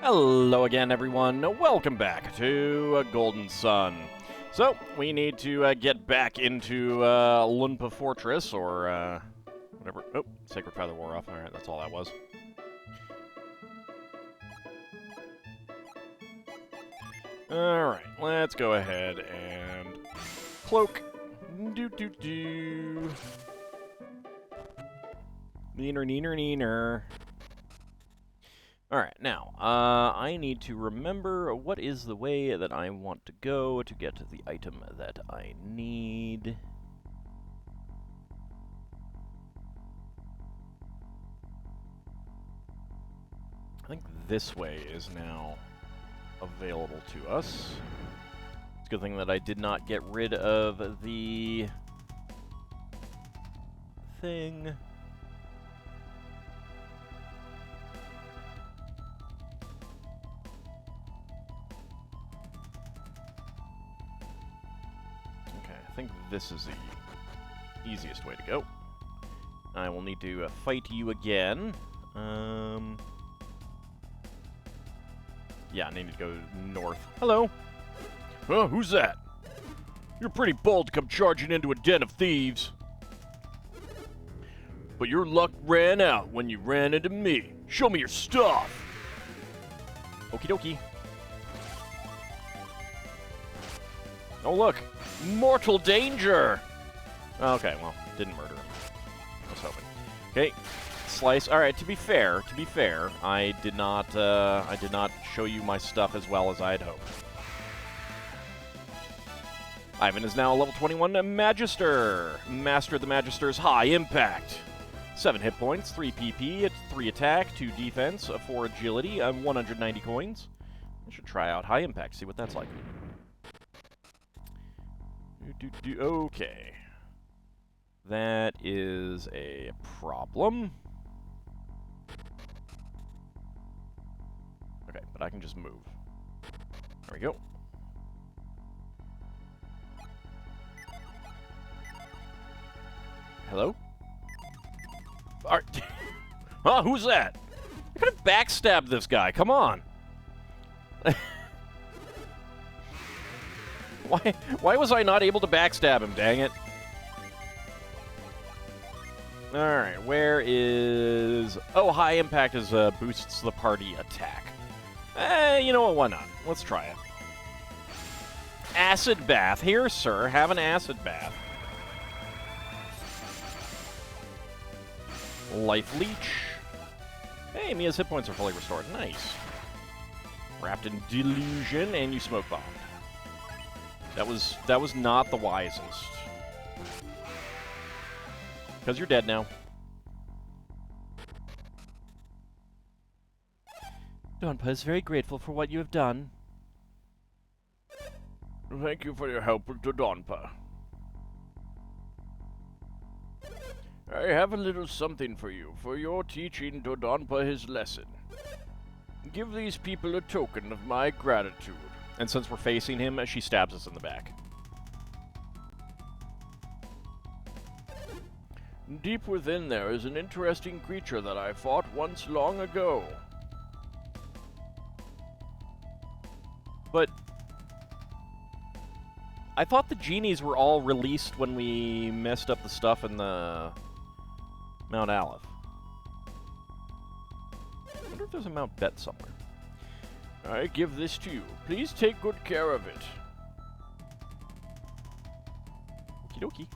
Hello again, everyone. Welcome back to Golden Sun. So, we need to get back into Lunpa Fortress, or whatever. Oh, Sacred Feather wore off. Alright, that's all that was. Alright, let's go ahead and cloak. Do. Neener. Alright, now, I need to remember what is the way that I want to go to get to the item that I need. I think this way is now available to us. It's a good thing that I did not get rid of the thing. I think this is the easiest way to go. I will need to fight you again. Yeah, I need to go north. Hello. Who's that? You're pretty bold to come charging into a den of thieves. But your luck ran out when you ran into me. Show me your stuff. Okie dokie. Oh, look. Mortal danger! Okay, well, didn't murder him. I was hoping. Okay, slice. All right. To be fair, I did not show you my stuff as well as I had hoped. Ivan is now a level 21 Magister. Master of the Magister's High Impact. 7 hit points, 3 PP, 3 attack, 2 defense, 4 agility, 190 coins. I should try out High Impact, see what that's like. Okay. That is a problem. Okay, but I can just move. There we go. Hello? Oh, who's that? I could have backstabbed this guy. Come on. Why was I not able to backstab him, dang it? Alright, where is... Oh, High Impact is boosts the party attack. You know what, why not? Let's try it. Acid Bath. Here, sir, have an Acid Bath. Life Leech. Hey, Mia's hit points are fully restored. Nice. Wrapped in Delusion, and you smoke bombed. That was not the wisest. Because you're dead now. Donpa is very grateful for what you have done. Thank you for your help with Donpa. I have a little something for you, for your teaching Dodonpa his lesson. Give these people a token of my gratitude. And since we're facing him, she stabs us in the back. Deep within there is an interesting creature that I fought once long ago. But I thought the genies were all released when we messed up the stuff in the Mount Aleph. I wonder if there's a Mount Bet somewhere. I give this to you. Please take good care of it. Okie dokie.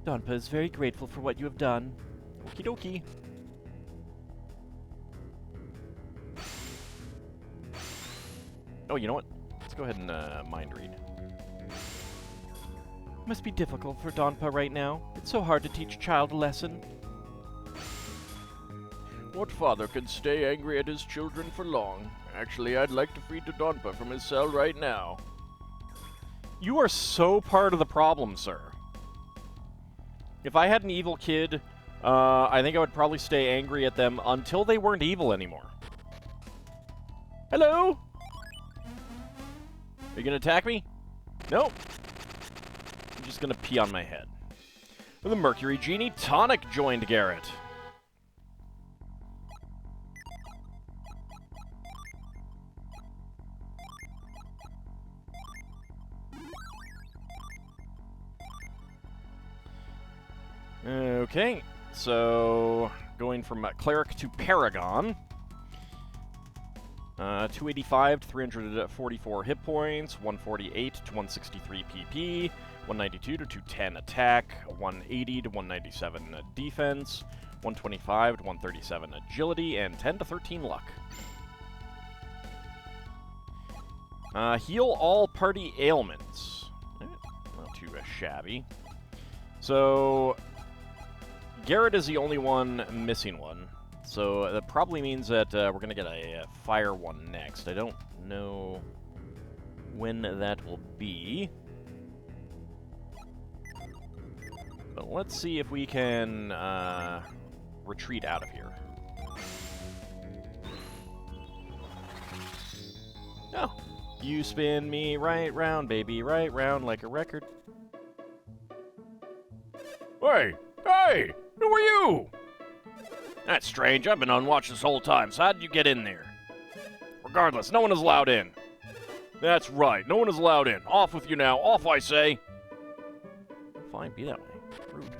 Donpa is very grateful for what you have done. Okie dokie. Oh, you know what? Let's go ahead and mind read. Must be difficult for Donpa right now. It's so hard to teach a child a lesson. What father can stay angry at his children for long? Actually, I'd like to free Donpa from his cell right now. You are so part of the problem, sir. If I had an evil kid, I think I would probably stay angry at them until they weren't evil anymore. Hello? Are you gonna attack me? Nope. I'm just gonna pee on my head. The Mercury Genie Tonic joined Garrett. Okay, so going from Cleric to Paragon. 285 to 344 hit points, 148 to 163 PP, 192 to 210 attack, 180 to 197 defense, 125 to 137 agility, and 10 to 13 luck. Heal all party ailments. Not too shabby. So, Garrett is the only one missing one. So that probably means that we're going to get a fire one next. I don't know when that will be. But let's see if we can retreat out of here. Oh, you spin me right round, baby, right round like a record. Hey, hey, who are you? That's strange. I've been on watch this whole time, so how did you get in there? Regardless, no one is allowed in. That's right, no one is allowed in. Off with you now. Off, I say. Fine, be that way. Rude.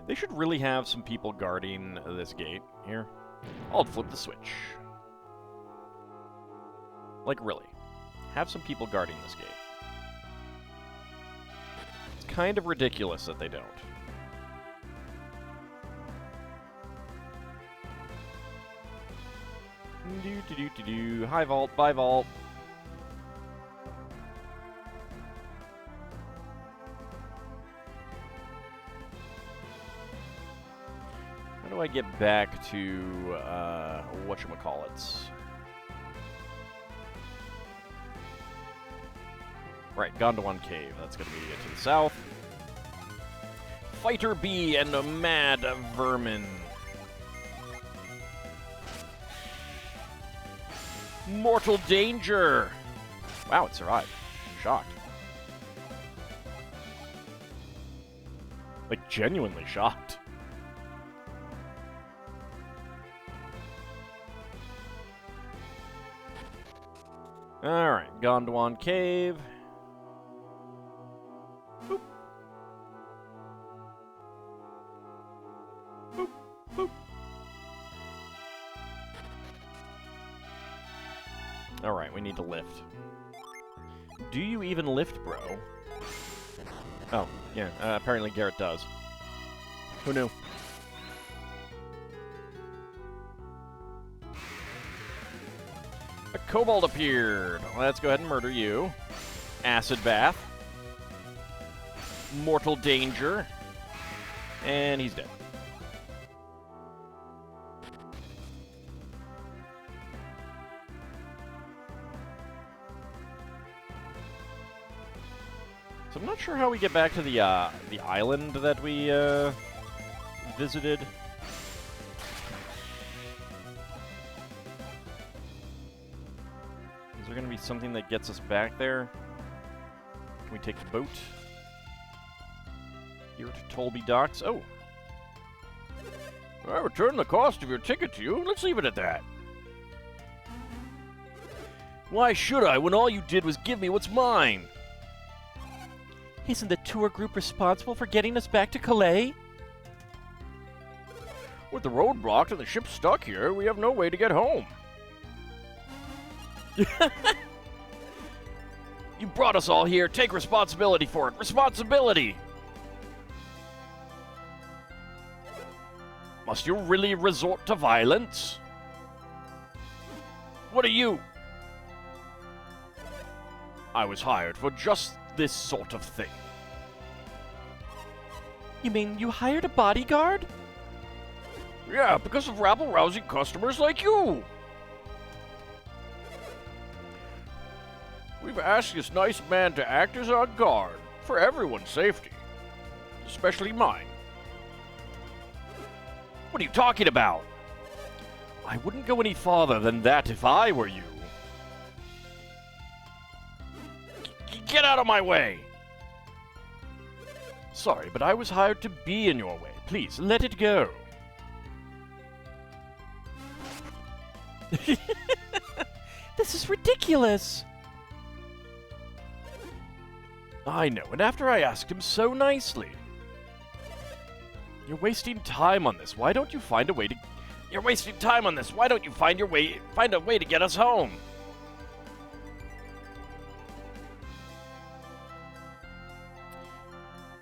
They should really have some people guarding this gate here. I'll flip the switch. Like, really. Have some people guarding this gate. Kind of ridiculous that they don't. Do. High vault, by vault. How do I get back to whatchamacallits? Right, Gondwan Cave. That's going to be to the south. Fighter Bee and a Mad Vermin. Mortal Danger! Wow, it survived. I'm shocked. Like, genuinely shocked. Alright, Gondwan Cave. Alright, we need to lift. Do you even lift, bro? Oh, yeah, apparently Garrett does. Who knew? A kobold appeared! Let's go ahead and murder you. Acid Bath. Mortal Danger. And he's dead. So I'm not sure how we get back to the island that we visited. Is there going to be something that gets us back there? Can we take the boat? Here to Tolby Docks. Oh! I returned the cost of your ticket to you. Let's leave it at that. Why should I when all you did was give me what's mine? Isn't the tour group responsible for getting us back to Calais? With the road blocked and the ship stuck here, we have no way to get home. You brought us all here. Take responsibility for it. Responsibility! Must you really resort to violence? What are you? I was hired for just this sort of thing. You mean you hired a bodyguard? Yeah, because of rabble-rousing customers like you. We've asked this nice man to act as our guard for everyone's safety, especially mine. What are you talking about? I wouldn't go any farther than that if I were you. Get out of my way! Sorry, but I was hired to be in your way. Please, let it go. This is ridiculous. I know, and after I asked him so nicely. You're wasting time on this. Why don't you find a way to... You're wasting time on this. Why don't you find a way to get us home?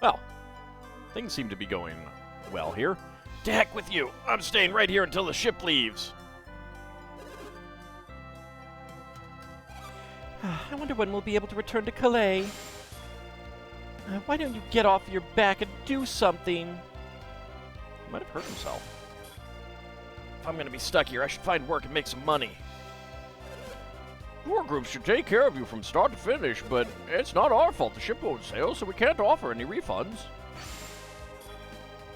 Well, things seem to be going well here. To heck with you. I'm staying right here until the ship leaves. I wonder when we'll be able to return to Calais. Why don't you get off your back and do something? He might have hurt himself. If I'm going to be stuck here, I should find work and make some money. Tour groups should take care of you from start to finish, but it's not our fault the ship won't sail, so we can't offer any refunds.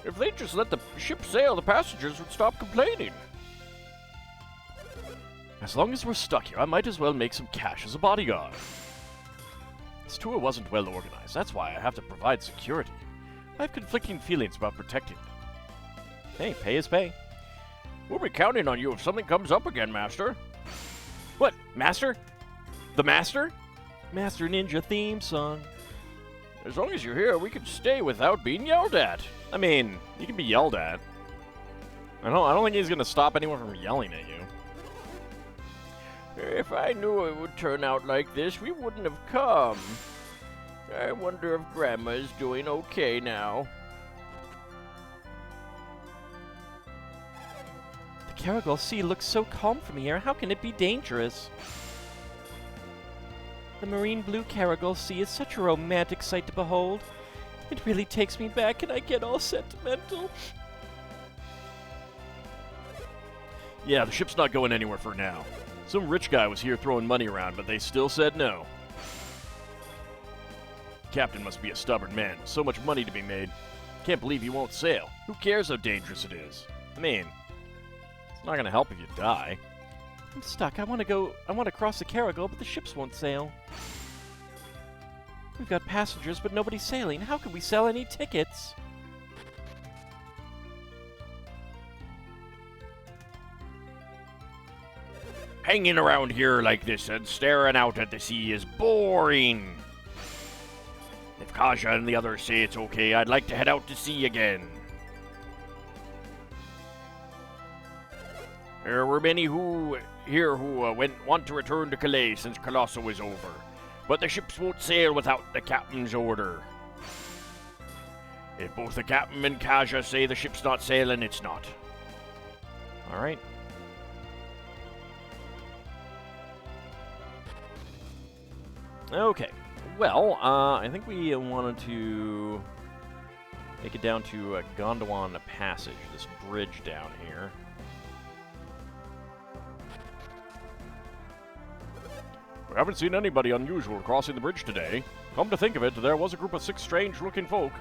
If they just let the ship sail, the passengers would stop complaining. As long as we're stuck here, I might as well make some cash as a bodyguard. This tour wasn't well organized. That's why I have to provide security. I have conflicting feelings about protecting them. Hey, pay is pay. We'll be counting on you if something comes up again, Master. What? Master? The Master? Master Ninja theme song. As long as you're here, we can stay without being yelled at. I mean, you can be yelled at. I don't think he's gonna stop anyone from yelling at you. If I knew it would turn out like this, we wouldn't have come. I wonder if Grandma is doing okay now. The Caragol Sea looks so calm from here. How can it be dangerous? The marine blue Caragol Sea is such a romantic sight to behold. It really takes me back and I get all sentimental. Yeah, the ship's not going anywhere for now. Some rich guy was here throwing money around, but they still said no. Captain must be a stubborn man. So much money to be made. Can't believe he won't sail. Who cares how dangerous it is? I mean, it's not gonna help if you die. I'm stuck. I want to cross the Caragol, but the ships won't sail. We've got passengers, but nobody's sailing. How can we sell any tickets? Hanging around here like this and staring out at the sea is boring. If Kaja and the others say it's okay, I'd like to head out to sea again. There were many who want to return to Calais since Colosso is over, but the ships won't sail without the captain's order. If both the captain and Kaja say the ship's not sailing, it's not. All right. Okay. Well, I think we wanted to make it down to Gondwan Passage, this bridge down here. We haven't seen anybody unusual crossing the bridge today. Come to think of it, there was a group of 6 strange-looking folk.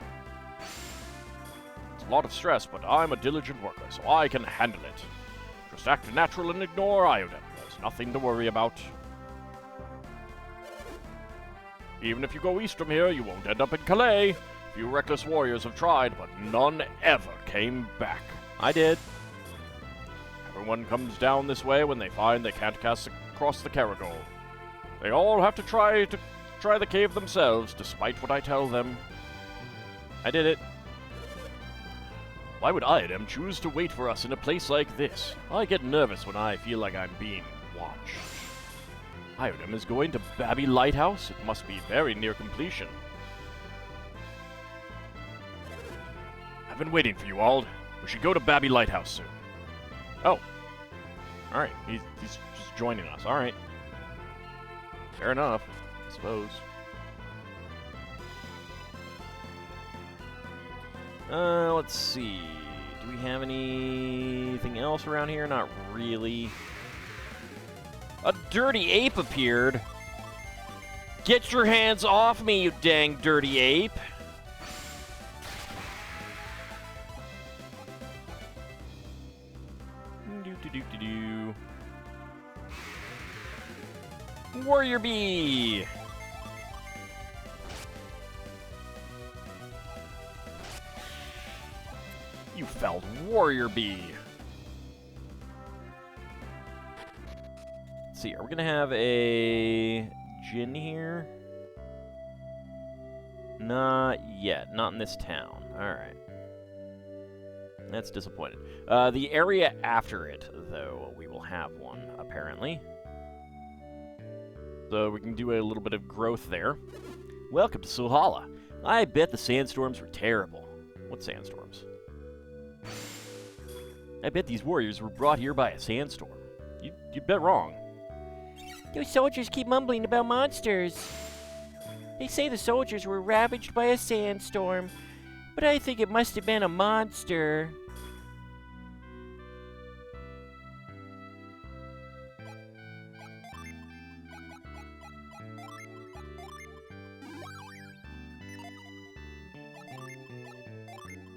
It's a lot of stress, but I'm a diligent worker, so I can handle it. Just act natural and ignore Iodem. There's nothing to worry about. Even if you go east from here, you won't end up in Calais. A few reckless warriors have tried, but none ever came back. I did. Everyone comes down this way when they find they can't cross the Caragol. They all have to try the cave themselves, despite what I tell them. I did it. Why would Iodem choose to wait for us in a place like this? I get nervous when I feel like I'm being watched. Iodem is going to Babby Lighthouse? It must be very near completion. I've been waiting for you, Auld. We should go to Babby Lighthouse soon. Oh. Alright, he's just joining us. Alright. Fair enough, I suppose. Let's see. Do we have anything else around here? Not really. A dirty ape appeared. Get your hands off me, you dang dirty ape. Do-do-do-do-do. Warrior Bee. You felled Warrior Bee. Let's see, are we gonna have a Jin here? Not yet. Not in this town. Alright. That's disappointing. The area after it, though, we will have one, apparently. So we can do a little bit of growth there. Welcome to Sulhalla. I bet the sandstorms were terrible. What sandstorms? I bet these warriors were brought here by a sandstorm. You bet wrong. Those soldiers keep mumbling about monsters. They say the soldiers were ravaged by a sandstorm, but I think it must have been a monster.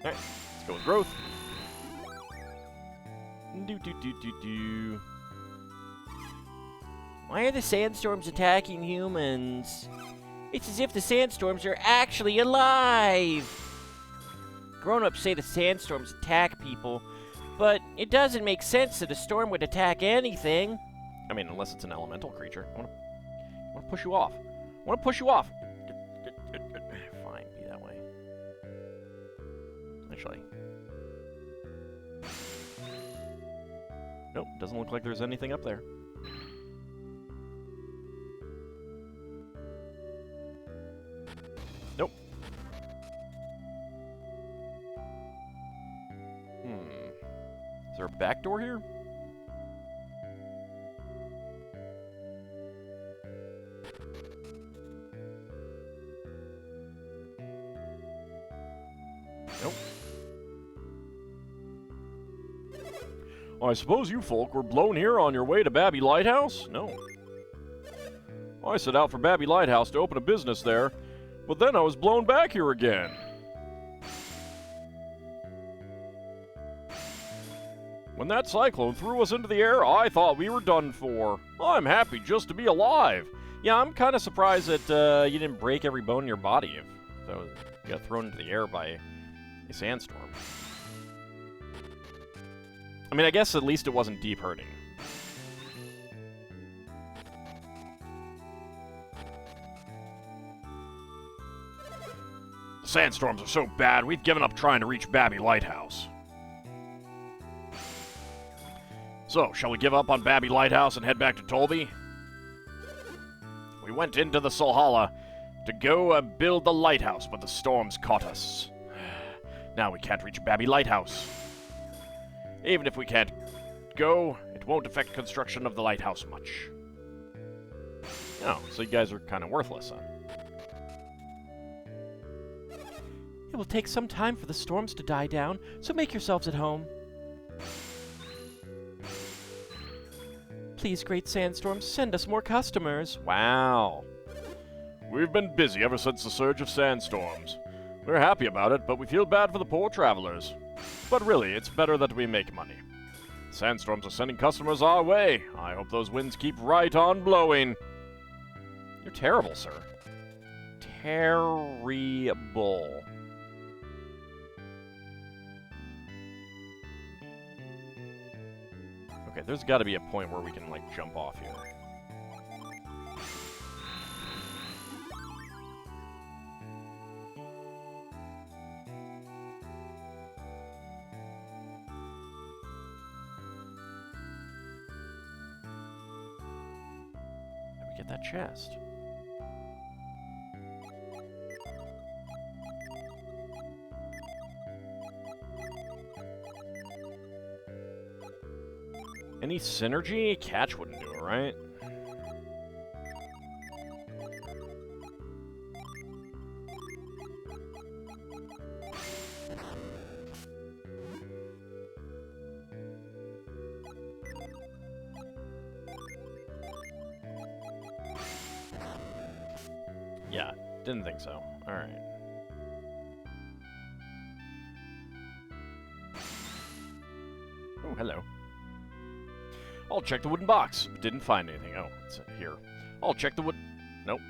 Alright, let's go with growth. Do. Why are the sandstorms attacking humans? It's as if the sandstorms are actually alive. Grown-ups say the sandstorms attack people, but it doesn't make sense that a storm would attack anything. I mean, unless it's an elemental creature. I want to push you off. I want to push you off. Fine, be that way. Actually. Nope, doesn't look like there's anything up there. Nope. Is there a back door here? Nope. I suppose you folk were blown here on your way to Babby Lighthouse? No. I set out for Babby Lighthouse to open a business there, but then I was blown back here again. When that cyclone threw us into the air, I thought we were done for. I'm happy just to be alive. Yeah, I'm kind of surprised that you didn't break every bone in your body if you got thrown into the air by a sandstorm. I mean, I guess at least it wasn't deep hurting. The sandstorms are so bad, we've given up trying to reach Babby Lighthouse. So, shall we give up on Babby Lighthouse and head back to Tolby? We went into the Sulhalla to go build the lighthouse, but the storms caught us. Now we can't reach Babby Lighthouse. Even if we can't go, it won't affect construction of the lighthouse much. Oh, so you guys are kind of worthless, huh? It will take some time for the storms to die down, so make yourselves at home. Please, great sandstorms, send us more customers. Wow. We've been busy ever since the surge of sandstorms. We're happy about it, but we feel bad for the poor travelers. But really, it's better that we make money. Sandstorms are sending customers our way. I hope those winds keep right on blowing. You're terrible, sir. Terrible. Okay, there's got to be a point where we can, like, jump off here. Let me get that chest. Any synergy? Catch wouldn't do it, right? Yeah, didn't think so. Alright. Oh, hello. I'll check the wooden box. Didn't find anything. Oh, it's here. I'll check the wood... Nope.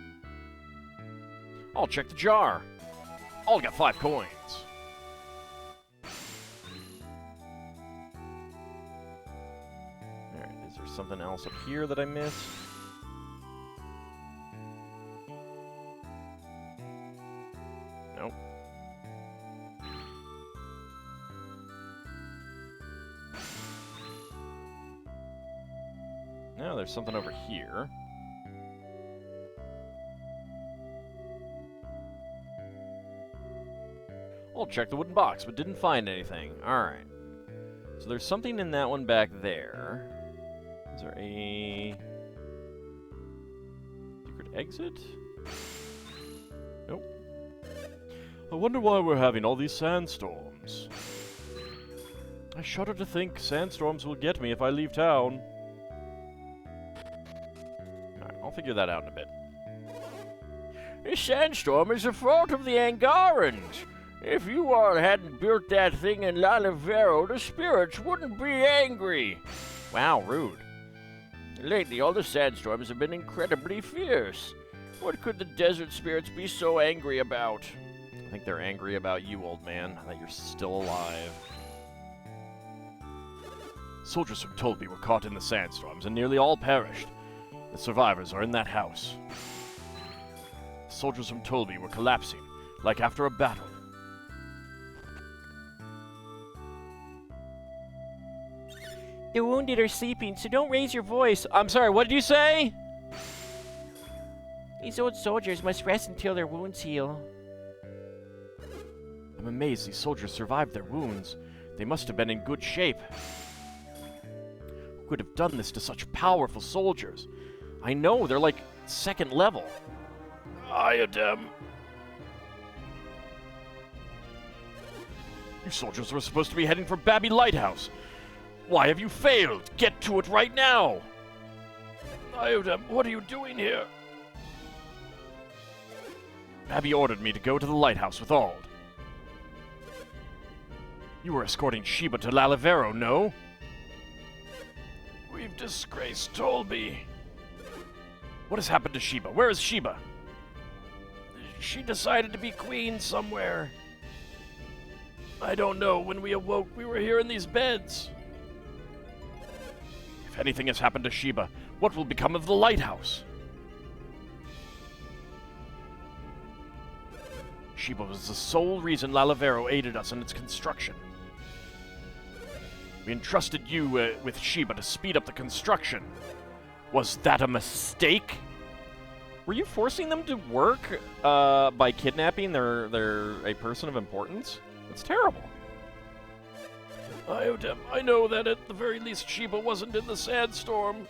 I'll check the jar. I'll get 5 coins. Alright, is there something else up here that I missed? Oh, there's something over here. I'll check the wooden box, but didn't find anything. Alright. So there's something in that one back there. Is there a secret exit? Nope. I wonder why we're having all these sandstorms. I shudder to think sandstorms will get me if I leave town. Alright, I'll figure that out in a bit. This sandstorm is the fault of the Angarans. If you all hadn't built that thing in Lalivero, the spirits wouldn't be angry. Wow, rude. Lately, all the sandstorms have been incredibly fierce. What could the desert spirits be so angry about? I think they're angry about you, old man, that you're still alive. Soldiers from Tolby were caught in the sandstorms and nearly all perished. The survivors are in that house. The soldiers from Tolby were collapsing, like after a battle. The wounded are sleeping, so don't raise your voice. I'm sorry, what did you say? These old soldiers must rest until their wounds heal. I'm amazed these soldiers survived their wounds. They must have been in good shape. Who could have done this to such powerful soldiers? I know, they're like second level. Iodem. You soldiers were supposed to be heading for Babby Lighthouse. Why have you failed? Get to it right now! Iodem, what are you doing here? Babby ordered me to go to the lighthouse with Auld. You were escorting Sheba to Lalivero, no? We've disgraced Tolby. What has happened to Sheba? Where is Sheba? She decided to be queen somewhere. I don't know. When we awoke, we were here in these beds. If anything has happened to Sheba, what will become of the lighthouse? Sheba was the sole reason Lalivero aided us in its construction. We entrusted you with Sheba to speed up the construction. Was that a mistake? Were you forcing them to work by kidnapping a person of importance? That's terrible. Iodem, I know that at the very least Sheba wasn't in the sandstorm.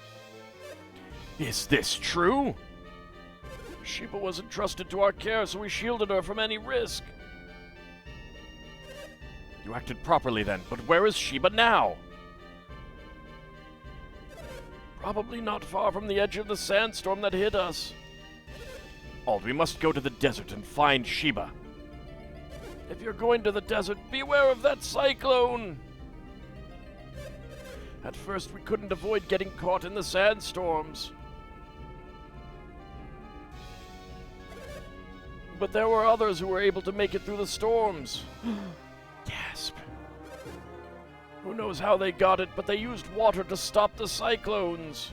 Is this true? Sheba was entrusted to our care, so we shielded her from any risk. You acted properly then, but where is Sheba now? Probably not far from the edge of the sandstorm that hit us. Auld, we must go to the desert and find Sheba. If you're going to the desert, beware of that cyclone! At first, we couldn't avoid getting caught in the sandstorms. But there were others who were able to make it through the storms. Gasp. Who knows how they got it, but they used water to stop the cyclones.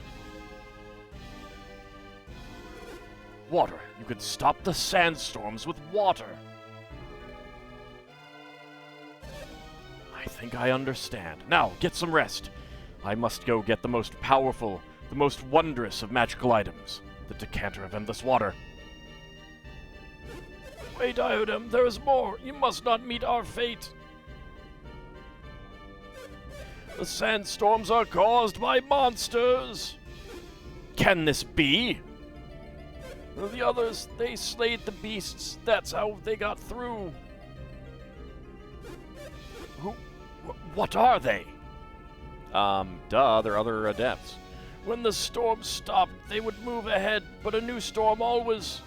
Water. You could stop the sandstorms with water. I think I understand. Now, get some rest. I must go get the most powerful, the most wondrous of magical items, the decanter of endless water. Wait, Iodem, there is more. You must not meet our fate. The sandstorms are caused by monsters. Can this be? The others, they slayed the beasts. That's how they got through. What are they? They're other adepts. When the storm stopped, they would move ahead, but a new storm always...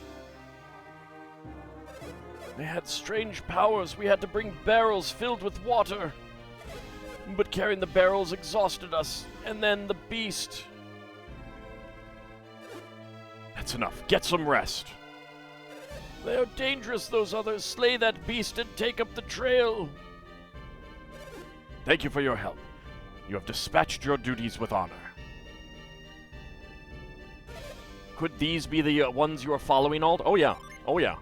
They had strange powers. We had to bring barrels filled with water. But carrying the barrels exhausted us, and then the beast... That's enough. Get some rest. They are dangerous, those others. Slay that beast and take up the trail. Thank you for your help. You have dispatched your duties with honor. Could these be the ones you are following, Auld? Oh yeah. Oh yeah.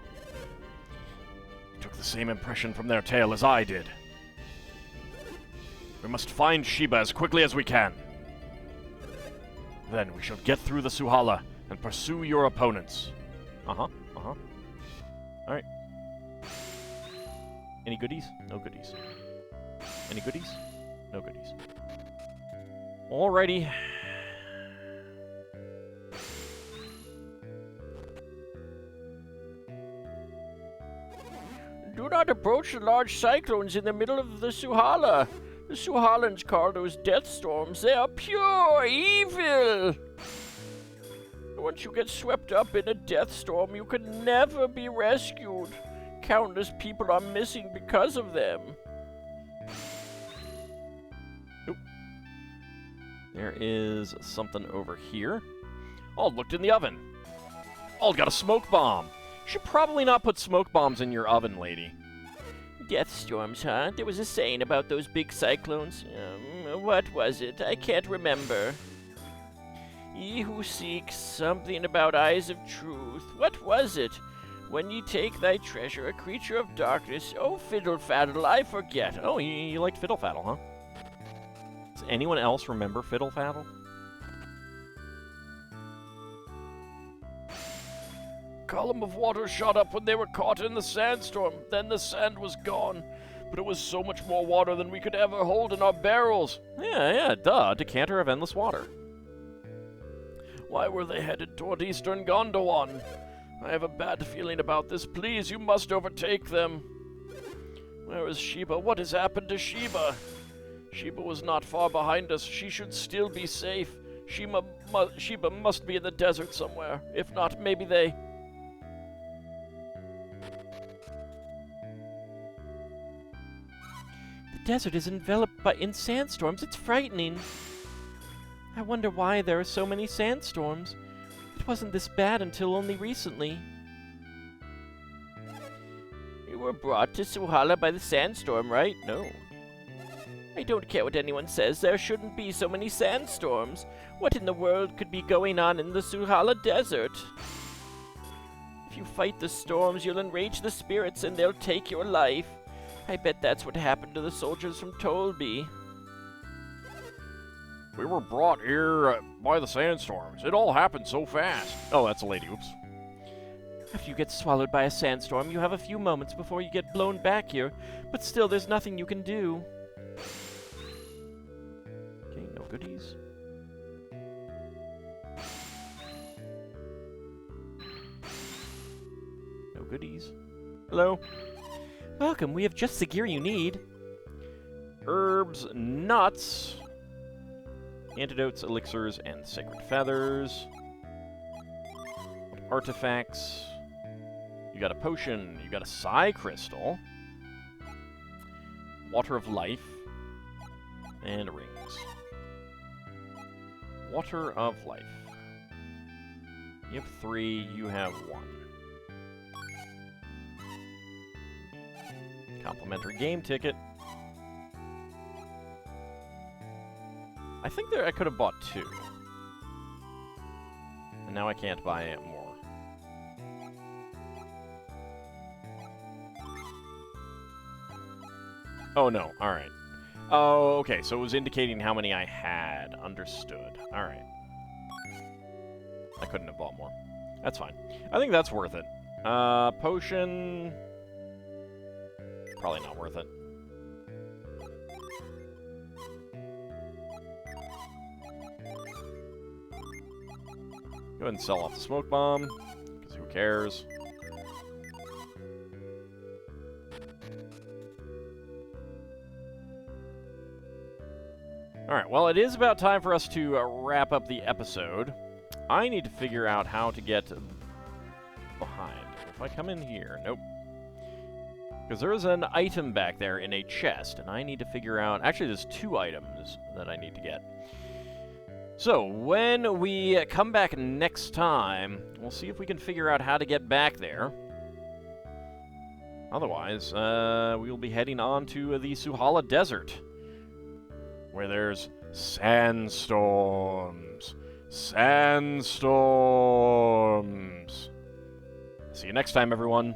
You took the same impression from their tale as I did. We must find Sheba as quickly as we can. Then we shall get through the Suhala and pursue your opponents. Alright. Any goodies? No goodies. Any goodies? No goodies. Alrighty. Do not approach the large cyclones in the middle of the Suhala. The Suhalans call those death storms. They are pure evil. Once you get swept up in a death storm, you can never be rescued. Countless people are missing because of them. Nope. There is something over here. Ald looked in the oven. Ald got a smoke bomb. You should probably not put smoke bombs in your oven, lady. Death storms, huh? There was a saying about those big cyclones. What was it? I can't remember. Ye who seeks something about eyes of truth. What was it? When ye take thy treasure, a creature of darkness. Oh, fiddle faddle, I forget. Oh, you liked Fiddle Faddle, huh? Does anyone else remember Fiddle Faddle? Column of water shot up when they were caught in the sandstorm. Then the sand was gone. But it was so much more water than we could ever hold in our barrels. Yeah, duh. Decanter of endless water. Why were they headed toward eastern Gondowan? I have a bad feeling about this. Please, you must overtake them. Where is Sheba? What has happened to Sheba? Sheba was not far behind us. She should still be safe. Sheba must be in the desert somewhere. If not, maybe they... The desert is enveloped in sandstorms. It's frightening. I wonder why there are so many sandstorms. It wasn't this bad until only recently. You were brought to Suhala by the sandstorm, right? No. I don't care what anyone says. There shouldn't be so many sandstorms. What in the world could be going on in the Suhala desert? If you fight the storms, you'll enrage the spirits and they'll take your life. I bet that's what happened to the soldiers from Tolby. We were brought here by the sandstorms. It all happened so fast. Oh, that's a lady. Oops. After you get swallowed by a sandstorm, you have a few moments before you get blown back here. But still, there's nothing you can do. Okay, no goodies. No goodies. Hello. Welcome, we have just the gear you need. Herbs, nuts, antidotes, elixirs, and sacred feathers. Artifacts. You got a potion. You got a psi crystal. Water of life. And rings. Water of life. You have 3, you have 1. Complimentary game ticket. I think I could have bought 2. And now I can't buy more. Oh, no. Alright. Oh, okay. So it was indicating how many I had. Understood. Alright. I couldn't have bought more. That's fine. I think that's worth it. Potion... Probably not worth it. Go ahead and sell off the smoke bomb, because who cares? Alright, well, it is about time for us to wrap up the episode. I need to figure out how to get behind. If I come in here, nope. Because there is an item back there in a chest, and I need to figure out... Actually, there's 2 items that I need to get. So, when we come back next time, we'll see if we can figure out how to get back there. Otherwise, we will be heading on to the Suhala Desert, where there's sandstorms. Sandstorms. See you next time, everyone.